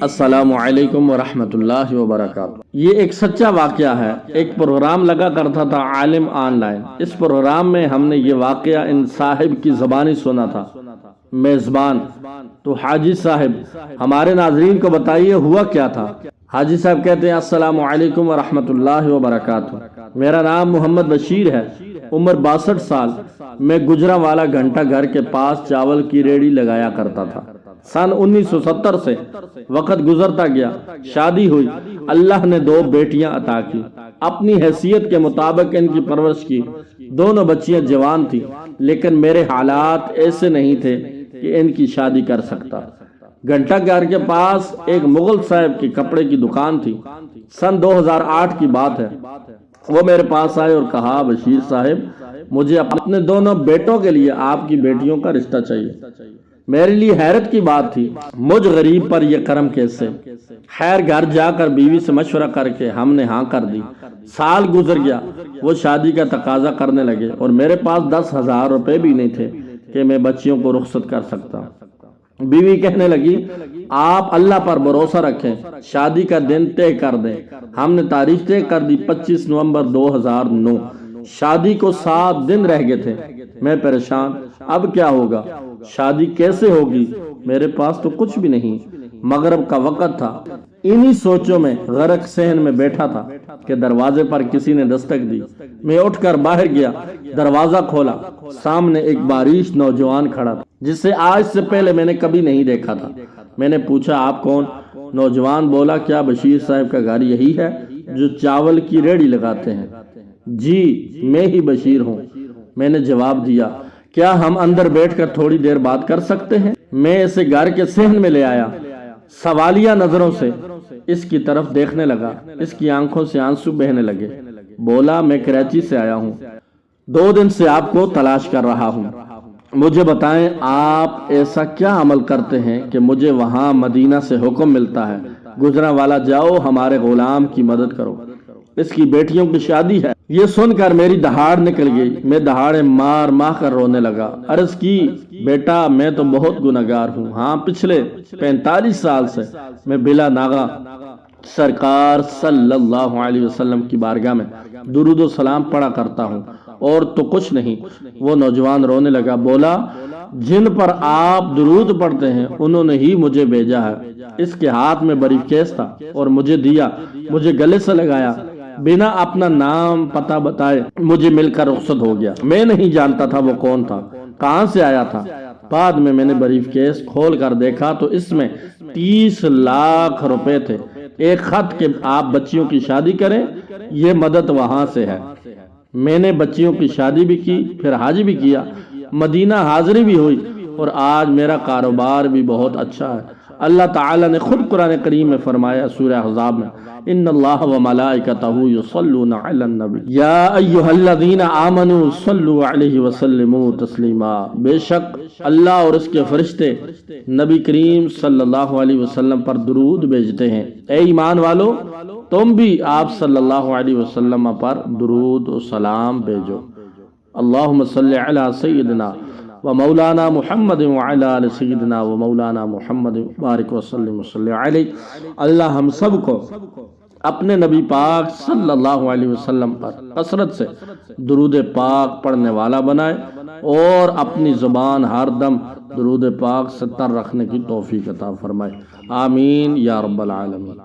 السلام علیکم ورحمۃ اللہ وبرکاتہ۔ یہ ایک سچا واقعہ ہے۔ ایک پروگرام لگا کرتا تھا عالم آن لائن۔ اس پروگرام میں ہم نے یہ واقعہ ان صاحب کی زبانی سنا تھا۔ میزبان تو حاجی صاحب، ہمارے ناظرین کو بتائیے ہوا کیا تھا۔ حاجی صاحب کہتے ہیں السلام علیکم ورحمۃ اللہ وبرکاتہ۔ میرا نام محمد بشیر ہے، عمر 62 سال۔ میں گجرانوالہ گھنٹہ گھر کے پاس چاول کی ریڑھی لگایا کرتا تھا۔ سن 1970 سے وقت گزرتا گیا، شادی ہوئی، اللہ نے 2 بیٹیاں عطا کی۔ اپنی حیثیت کے مطابق ان کی پرورش کی۔ دونوں بچیاں جوان تھیں، لیکن میرے حالات ایسے نہیں تھے کہ ان کی شادی کر سکتا۔ گھنٹہ گھر کے پاس ایک مغل صاحب کی کپڑے کی دکان تھی۔ سن 2008 کی بات ہے۔ وہ میرے پاس آئے اور کہا بشیر صاحب، مجھے اپنے دونوں بیٹوں کے لیے آپ کی بیٹیوں کا رشتہ چاہیے۔ میرے لیے حیرت کی بات تھی، مجھ غریب پر یہ کرم کیسے؟ خیر گھر جا کر بیوی سے مشورہ کر کے ہم نے ہاں کر دی۔ سال گزر گیا، وہ شادی کا تقاضا کرنے لگے اور میرے پاس 10,000 روپے بھی نہیں تھے کہ میں بچیوں کو رخصت کر سکتا۔ بیوی کہنے لگی آپ اللہ پر بھروسہ رکھیں، شادی کا دن طے کر دیں۔ ہم نے تاریخ طے کر دی 25 نومبر 2009۔ شادی کو 7 دن رہ گئے تھے۔ میں پریشان، اب کیا ہوگا؟ شادی کیسے ہوگی؟ میرے پاس تو کچھ بھی نہیں۔ مغرب کا وقت تھا۔ انہی سوچوں میں غرق صحن میں بیٹھا تھا کہ دروازے پر کسی نے دستک دی۔ میں اٹھ کر باہر گیا، دروازہ کھولا۔ سامنے ایک باریش نوجوان کھڑا تھا جسے آج سے پہلے میں نے کبھی نہیں دیکھا تھا۔ میں نے پوچھا آپ کون؟ نوجوان بولا کیا بشیر صاحب کا گھر یہی ہے جو چاول کی ریڑھی لگاتے ہیں؟ جی میں ہی بشیر ہوں۔ میں نے جواب دیا کیا ہم اندر بیٹھ کر تھوڑی دیر بات کر سکتے ہیں؟ میں اسے گھر کے صحن میں لے آیا۔ سوالیہ نظروں سے اس کی طرف دیکھنے لگا۔ اس کی آنکھوں سے آنسو بہنے لگے۔ بولا میں کراچی سے آیا ہوں، 2 دن سے آپ کو تلاش کر رہا ہوں۔ مجھے بتائیں آپ ایسا کیا عمل کرتے ہیں کہ مجھے وہاں مدینہ سے حکم ملتا ہے گجرانوالہ جاؤ ہمارے غلام کی مدد کرو، اس کی بیٹیوں کی شادی ہے۔ یہ سن کر میری دہاڑ نکل گئی۔ میں دہاڑے مار کر رونے لگا۔ عرض کی بیٹا میں تو بہت گنہگار ہوں۔ ہاں پچھلے 45 سال سے میں بلا ناغہ سرکار صلی اللہ علیہ وسلم کی بارگاہ میں درود و سلام پڑھا کرتا ہوں، اور تو کچھ نہیں۔ وہ نوجوان رونے لگا، بولا جن پر آپ درود پڑھتے ہیں انہوں نے ہی مجھے بھیجا ہے۔ اس کے ہاتھ میں بریف کیس تھا اور مجھے دیا، مجھے گلے سے لگایا، بنا اپنا نام پتہ بتائے مجھے مل کر رخصت ہو گیا۔ میں نہیں جانتا تھا وہ کون تھا، کہاں سے آیا تھا۔ بعد میں نے بریف کیس کھول کر دیکھا تو اس میں 30 لاکھ روپے تھے۔ ایک خط کہ آپ بچیوں کی شادی کریں، یہ مدد وہاں سے ہے۔ میں نے بچیوں کی شادی بھی کی، پھر حج بھی کیا، مدینہ حاضری بھی ہوئی، اور آج میرا کاروبار بھی بہت اچھا ہے۔ اللہ تعالی نے خود قرآن کریم میں فرمایا سورہ احزاب میں ان اللہ وملائکتہ یصلون علی النبی یا ایھا الذین آمنوا صلوا علیہ وسلموا تسلیما۔ بے شک اللہ اور اس کے فرشتے نبی کریم صلی اللہ علیہ وسلم پر درود بھیجتے ہیں۔ اے ایمان والو تم بھی آپ صلی اللہ علیہ وسلم پر درود و سلام بھیجو۔ اللہم صلی علی سیدنا و مولانا محمد وعلی آل سیدنا و مولانا محمد بارک وسلم وصلی علیہ۔ اللہ ہم سب کو اپنے نبی پاک صلی اللہ علیہ وسلم پر کثرت سے درود پاک پڑھنے والا بنائے، اور اپنی زبان ہر دم درود پاک سے تر رکھنے کی توفیق عطا فرمائے۔ آمین یا رب العالمین۔